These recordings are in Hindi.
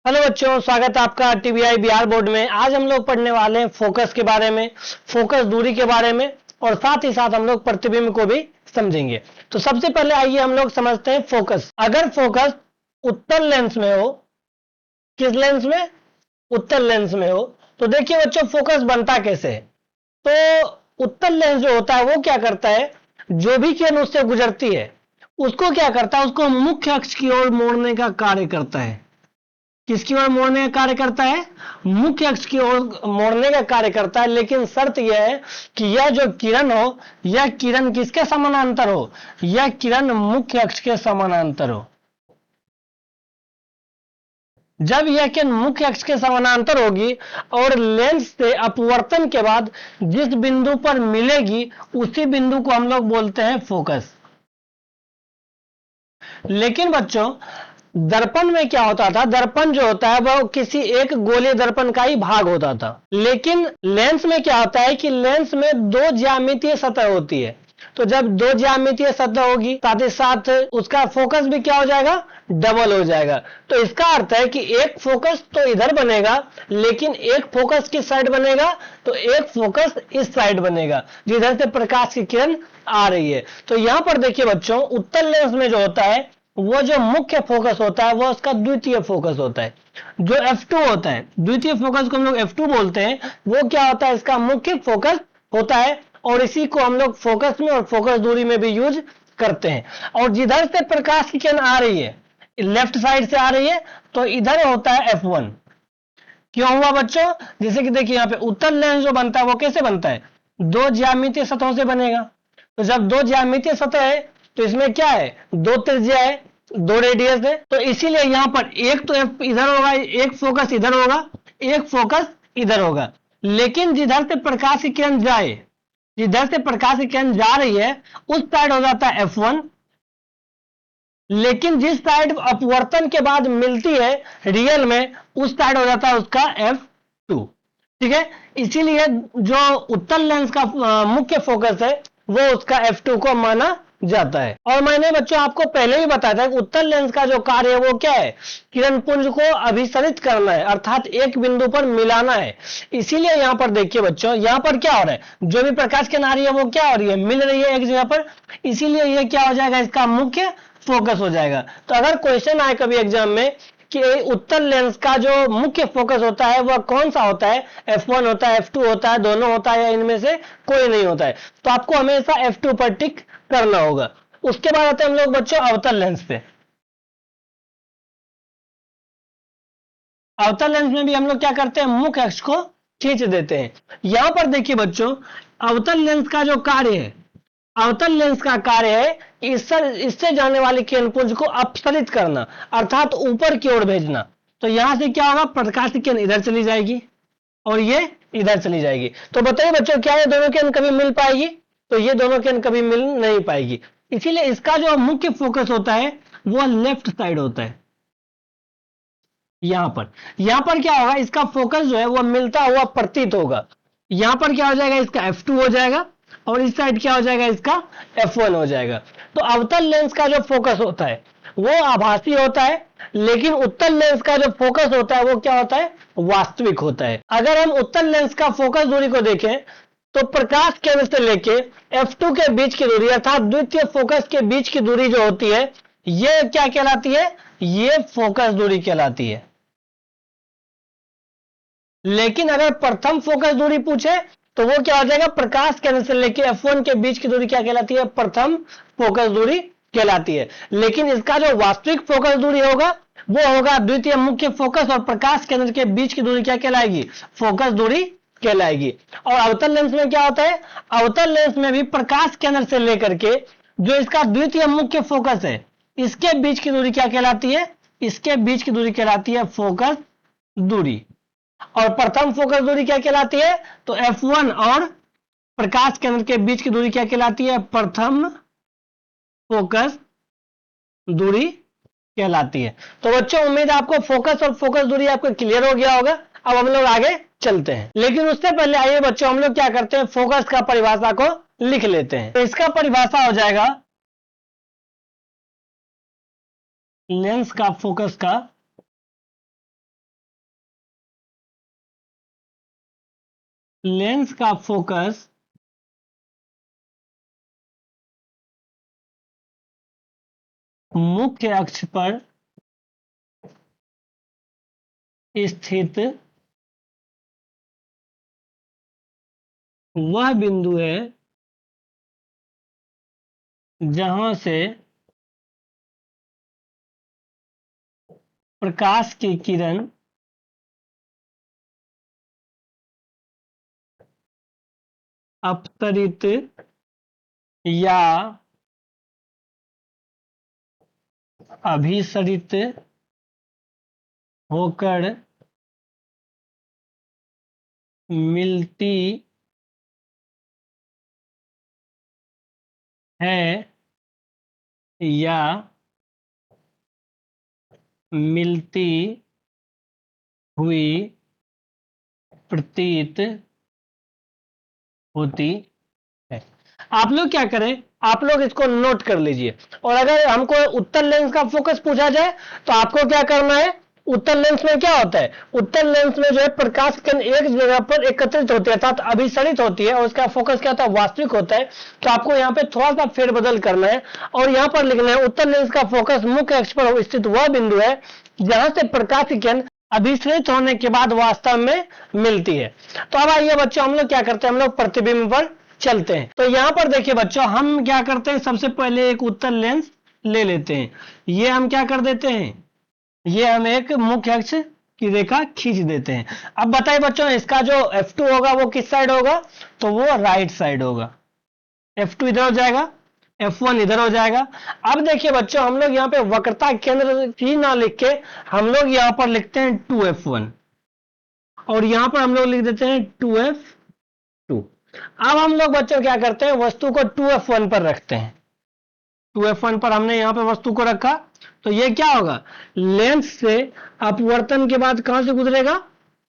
हेलो बच्चों, स्वागत है आपका टीबीआई बिहार बोर्ड में। आज हम लोग पढ़ने वाले हैं फोकस के बारे में, फोकस दूरी के बारे में, और साथ ही साथ हम लोग प्रतिबिंब को भी समझेंगे। तो सबसे पहले आइए हम लोग समझते हैं फोकस। अगर फोकस उत्तल लेंस में हो, किस लेंस में? उत्तल लेंस में हो, तो देखिए बच्चों फोकस बनता कैसे है। तो उत्तल लेंस जो होता है वो क्या करता है, जो भी किरण उससे गुजरती है उसको क्या करता है, उसको मुख्य अक्ष की ओर मोड़ने का कार्य करता है। किसकी ओर मोड़ने का कार्य करता है? मुख्य अक्ष की ओर मोड़ने का कार्य करता है। लेकिन शर्त यह है कि यह जो किरण हो, यह किरण किसके समानांतर हो? यह किरण मुख्य अक्ष के समानांतर हो। जब यह किरण मुख्य अक्ष के समानांतर होगी और लेंस से अपवर्तन के बाद जिस बिंदु पर मिलेगी उसी बिंदु को हम लोग बोलते हैं फोकस। लेकिन बच्चों दर्पण में क्या होता था, दर्पण जो होता है वह किसी एक गोलीय दर्पण का ही भाग होता था। लेकिन लेंस में क्या होता है कि लेंस में दो ज्यामितीय सतह होती है। तो जब दो ज्यामितीय सतह होगी साथ ही साथ उसका फोकस भी क्या हो जाएगा? डबल हो जाएगा। तो इसका अर्थ है कि एक फोकस तो इधर बनेगा, लेकिन एक फोकस किस साइड बनेगा? तो एक फोकस इस साइड बनेगा जिधर से प्रकाश की किरण आ रही है। तो यहां पर देखिए बच्चों, उत्तल लेंस में जो होता है वो जो मुख्य फोकस होता है वो उसका द्वितीय फोकस होता है, जो F2 होता है। द्वितीय फोकस को हम लोग F2 बोलते हैं। वो क्या होता है? इसका मुख्य फोकस होता है, और इसी को हम लोग फोकस में और फोकस दूरी में भी यूज करते हैं। और जिधर से प्रकाश की किरण आ रही है, लेफ्ट साइड से आ रही है, तो इधर होता है F1। क्यों हुआ बच्चों? जैसे कि देखिए यहाँ पे उत्तल लेंस जो बनता है वो कैसे बनता है? दो ज्यामितीय सतहों से बनेगा। तो जब दो ज्यामितीय सतह है तो इसमें क्या है? दो त्रिज्या है, दो रेडियस है। तो इसीलिए यहां पर एक तो इधर होगा, एक फोकस इधर होगा, एक फोकस इधर होगा। लेकिन जिधर से प्रकाश की किरण जाए, जिधर से प्रकाश की किरण जा रही है उस साइड हो जाता है F1। लेकिन जिस साइड अपवर्तन के बाद मिलती है रियल में, उस साइड हो जाता है उसका F2। ठीक है, इसीलिए जो उत्तल लेंस का मुख्य फोकस है वो उसका F2 को माना जाता है। और मैंने बच्चों आपको पहले भी बताया था कि उत्तल लेंस का जो कार्य है वो क्या है? किरण पुंज को अभिसरित करना है, अर्थात एक बिंदु पर मिलाना है। इसीलिए यहां पर देखिए बच्चों, यहां पर क्या हो रहा है? जो भी प्रकाश किरण आ रही है वो क्या हो रही है? मिल रही है एक जगह पर। इसीलिए ये क्या हो जाएगा? इसका मुख्य फोकस हो जाएगा। तो अगर क्वेश्चन आए कभी एग्जाम में कि उत्तल लेंस का जो मुख्य फोकस होता है वह कौन सा होता है? F1 होता है, F2 होता है, दोनों होता है, या इनमें से कोई नहीं होता है? तो आपको हमेशा F2 पर टिक करना होगा। उसके बाद आते हैं हम लोग बच्चों अवतल लेंस पे। अवतल लेंस में भी हम लोग क्या करते हैं? मुख्य अक्ष को खींच देते हैं। यहां पर देखिए बच्चों, अवतल लेंस का जो कार्य है, अवतल लेंस का कार्य है इससे जाने वाली किरण पुंज को अपसरित करना, अर्थात ऊपर की ओर भेजना। तो यहां से क्या होगा? प्रकाश की किरण इधर चली जाएगी और ये इधर चली जाएगी। तो बताइए बच्चों, क्या ये दोनों किरण कभी मिल पाएगी? तो ये दोनों किरण कभी मिल नहीं पाएगी। इसीलिए इसका जो मुख्य फोकस होता है वो लेफ्ट साइड होता है। यहां पर क्या होगा? इसका फोकस जो है वो मिलता हुआ प्रतीत होगा। यहां पर क्या हो जाएगा? इसका F2 हो जाएगा, और इस साइड क्या हो जाएगा? इसका F1 हो जाएगा। तो अवतल लेंस का जो फोकस होता है वो आभासी होता है, लेकिन उत्तल लेंस का जो फोकस होता है वो क्या होता है? वास्तविक होता है। अगर हम उत्तल लेंस का फोकस दूरी को देखें तो प्रकाश केंद्र से लेके F2 के बीच की दूरी, अर्थात द्वितीय फोकस के बीच की दूरी जो होती है, ये क्या कहलाती है? ये फोकस दूरी कहलाती है। लेकिन अगर प्रथम फोकस दूरी पूछे तो वो क्या हो जाएगा? प्रकाश केंद्र से लेके F1 के बीच की दूरी क्या कहलाती है? प्रथम फोकस दूरी कहलाती है। लेकिन इसका जो वास्तविक फोकस दूरी होगा वो होगा द्वितीय मुख्य फोकस और प्रकाश केंद्र के बीच की दूरी क्या कहलाएगी? फोकस दूरी कहलाएगी। और अवतल लेंस में क्या होता है? अवतल लेंस में भी प्रकाश केंद्र से लेकर के जो इसका द्वितीय मुख्य फोकस है, इसके बीच की दूरी क्या कहलाती है? इसके बीच की दूरी कहलाती है फोकस दूरी। और प्रथम फोकस दूरी क्या कहलाती है? तो F1 और प्रकाश केंद्र के बीच की दूरी क्या कहलाती है? प्रथम फोकस दूरी कहलाती है। तो बच्चों उम्मीद है आपको फोकस और फोकस दूरी आपको क्लियर हो गया होगा। अब हम लोग आगे चलते हैं, लेकिन उससे पहले आइए बच्चों हम लोग क्या करते हैं? फोकस का परिभाषा को लिख लेते हैं। तो इसका परिभाषा हो जाएगा लेंस का फोकस का लेंस का फोकस मुख्य अक्ष पर स्थित वह बिंदु है जहां से प्रकाश की किरण अपसरित या अभिसरित होकर मिलती है या मिलती हुई प्रतीत होती है। आप लोग क्या करें, आप लोग इसको नोट कर लीजिए। और अगर हमको उत्तल लेंस का फोकस पूछा जाए तो आपको क्या करना है, उत्तल लेंस में क्या होता है, उत्तल लेंस में जो है प्रकाश किरण एक जगह पर एकत्रित होती है अर्थात अभिसरित होती है और उसका फोकस क्या होता है, वास्तविक होता है। तो आपको यहाँ पे थोड़ा सा फेरबदल करना है और यहाँ पर लिखना है उत्तल लेंस का फोकस मुख्य अक्ष पर स्थित वह बिंदु है जहां से प्रकाश की किरण अभिसरित होने के बाद वास्तव में मिलती है। तो अब आइए बच्चों, हम लोग क्या करते हैं, हम लोग प्रतिबिंब पर चलते हैं। तो यहां पर देखिए बच्चों, हम क्या करते हैं, सबसे पहले एक उत्तल लेंस ले लेते हैं। ये हम क्या कर देते हैं, ये हम एक मुख्य अक्ष की रेखा खींच देते हैं। अब बताइए बच्चों, इसका जो F2 होगा वो किस साइड होगा, तो वो राइट साइड होगा। F2 इधर हो जाएगा, F1 इधर हो जाएगा। अब देखिए बच्चों, हम लोग यहाँ पे वक्रता केंद्र ही ना लिख के हम लोग यहाँ पर लिखते हैं 2F1 और यहाँ पर हम लोग लिख देते हैं 2F2। अब हम लोग बच्चों क्या करते हैं, वस्तु को 2F1 पर रखते हैं। 2F1 पर हमने यहाँ पे वस्तु को रखा तो ये क्या होगा, लेंस से अपवर्तन के बाद कहां से गुजरेगा,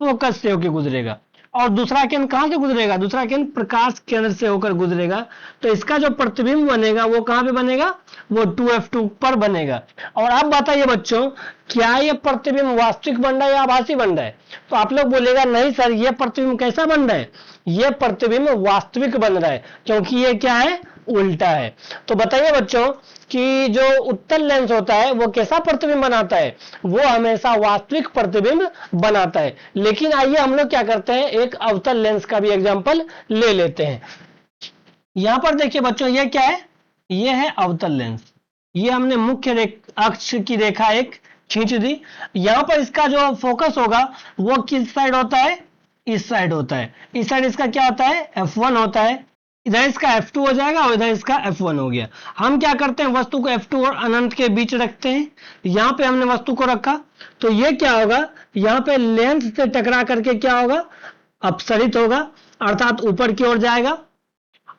फोकस से होकर गुजरेगा। और दूसरा केंद्र कहां से गुजरेगा, दूसरा केंद्र प्रकाश केंद्र से होकर गुजरेगा। तो इसका जो प्रतिबिंब बनेगा वो कहां पे बनेगा, वो 2F2 पर बनेगा। और अब बताइए बच्चों, क्या ये प्रतिबिंब वास्तविक बन रहा है या आभासी बन रहा है, तो आप लोग बोलेगा नहीं सर, ये प्रतिबिंब कैसा बन रहा है, ये प्रतिबिंब वास्तविक बन रहा है क्योंकि ये क्या है, उल्टा है। तो बताइए बच्चों कि जो उत्तल लेंस होता है वो कैसा प्रतिबिंब बनाता है, वो हमेशा वास्तविक प्रतिबिंब बनाता है। लेकिन आइए हम लोग क्या करते हैं, एक अवतल लेंस का भी एग्जांपल ले लेते हैं। यहां पर देखिए बच्चों, ये क्या है, ये है अवतल लेंस। ये हमने मुख्य अक्ष की रेखा एक खींच दी। यहां पर इसका जो फोकस होगा वो किस साइड होता है, इस साइड होता है। इस साइड इसका क्या होता है, F1 होता है। इधर इसका F2 हो जाएगा और इधर इसका F1 हो गया। हम क्या करते हैं, वस्तु को F2 और अनंत के बीच रखते हैं। यहां पे हमने वस्तु को रखा तो ये क्या होगा, यहां पे लेंस से टकरा करके क्या होगा, अपसरित होगा अर्थात ऊपर की ओर जाएगा।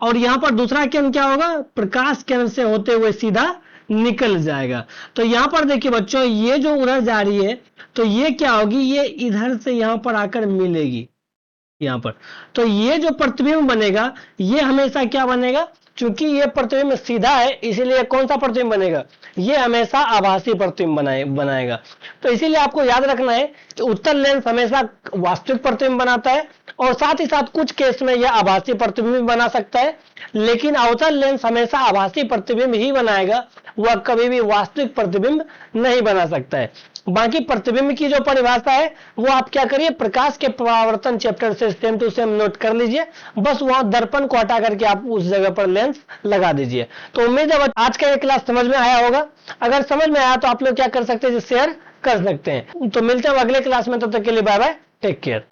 और यहां पर दूसरा केंद्र क्या होगा, प्रकाश केंद्र से होते हुए सीधा निकल जाएगा। तो यहां पर देखिए बच्चों, ये जो उधर जा रही है तो ये क्या होगी, ये इधर से यहां पर आकर मिलेगी यहां पर। तो ये जो प्रतिबिंब बनेगा ये हमेशा क्या बनेगा, क्योंकि ये प्रतिबिंब सीधा है इसीलिए कौन सा प्रतिबिंब बनेगा, ये हमेशा आभासी प्रतिबिंब बनाएगा। तो इसीलिए आपको याद रखना है कि उत्तल लेंस हमेशा वास्तविक प्रतिबिंब बनाता है और साथ ही साथ कुछ केस में यह आभासी प्रतिबिंब बना सकता है। लेकिन अवतल लेंस हमेशा आभासी प्रतिबिंब ही बनाएगा, वह कभी भी वास्तविक प्रतिबिंब नहीं बना सकता है। बाकी प्रतिबिंब की जो परिभाषा है वो आप क्या करिए, प्रकाश के परावर्तन चैप्टर से सेम टू सेम नोट कर लीजिए। बस वहां दर्पण को हटा करके आप उस जगह पर लेंस लगा दीजिए। तो उम्मीद है आज का ये क्लास समझ में आया होगा। अगर समझ में आया तो आप लोग क्या कर सकते हैं, शेयर कर सकते हैं। तो मिलते हैं अगले क्लास में, तब तक के लिए बाय बाय, टेक केयर।